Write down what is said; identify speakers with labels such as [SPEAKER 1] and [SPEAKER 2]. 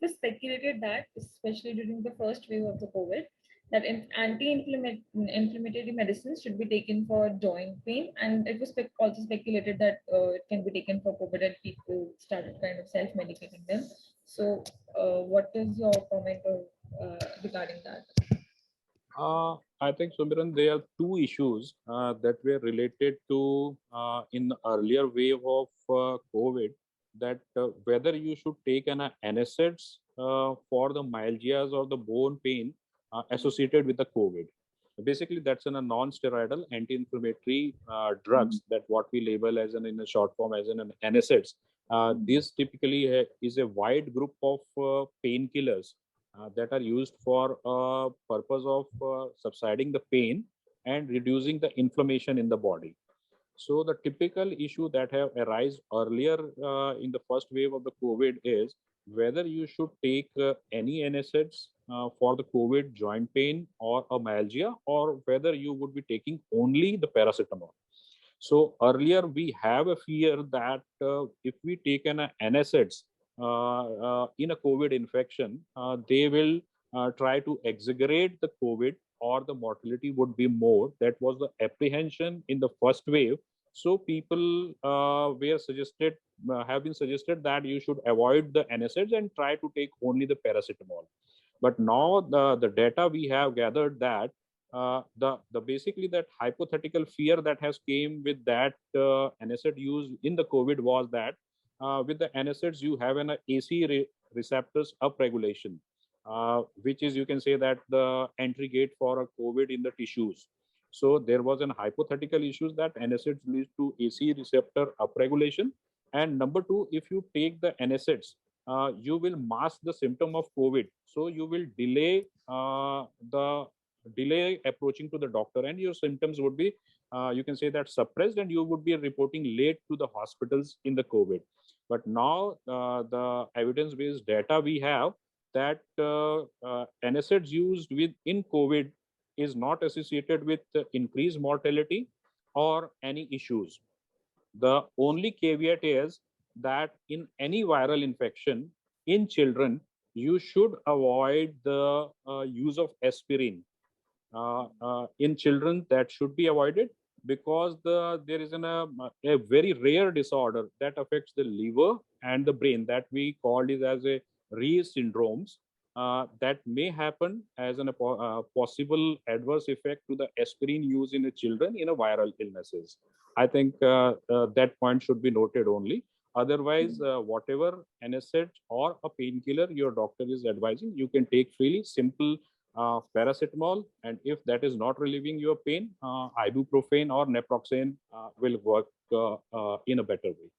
[SPEAKER 1] was speculated that, especially during the first wave of the COVID, that anti-inflammatory medicines should be taken for joint pain, and it was also speculated that it can be taken for COVID, and people started kind of self-medicating them. So, what is your comment regarding that?
[SPEAKER 2] I think, Sumiran, there are two issues that were related to in the earlier wave of COVID, that whether you should take an NSAIDs for the myalgias or the bone pain associated with the COVID. Basically, that's a non-steroidal anti-inflammatory drugs that what we label as in a short form as an NSAIDs. This typically is a wide group of painkillers that are used for purpose of subsiding the pain and reducing the inflammation in the body. So the typical issue that have arisen earlier in the first wave of the COVID is whether you should take any NSAIDs for the COVID joint pain or a myalgia, or whether you would be taking only the paracetamol. So earlier we have a fear that if we take an NSAIDs in a COVID infection, they will try to exaggerate the COVID or the mortality would be more. That was the apprehension in the first wave. So people have been suggested that you should avoid the NSAIDs and try to take only the paracetamol. But now the data we have gathered that the basically that hypothetical fear that has came with that NSAID use in the COVID was that with the NSAIDs you have an receptors upregulation, which is, you can say, that the entry gate for a COVID in the tissues. So there was an hypothetical issues that NSAIDs lead to AC receptor upregulation. And number two, if you take the NSAIDs, you will mask the symptom of COVID. So you will delay approaching to the doctor, and your symptoms would be, you can say, that suppressed, and you would be reporting late to the hospitals in the COVID. But now the evidence-based data we have that NSAIDs used in COVID is not associated with increased mortality or any issues. The only caveat is that in any viral infection in children, you should avoid the use of aspirin. In children, that should be avoided because there is a very rare disorder that affects the liver and the brain that we called it as a Reye's syndromes. That may happen as a possible adverse effect to the aspirin use in the children in a viral illnesses. I think that point should be noted only. Otherwise, whatever NSAID or a painkiller your doctor is advising, you can take freely, simple paracetamol, and if that is not relieving your pain, ibuprofen or naproxen will work in a better way.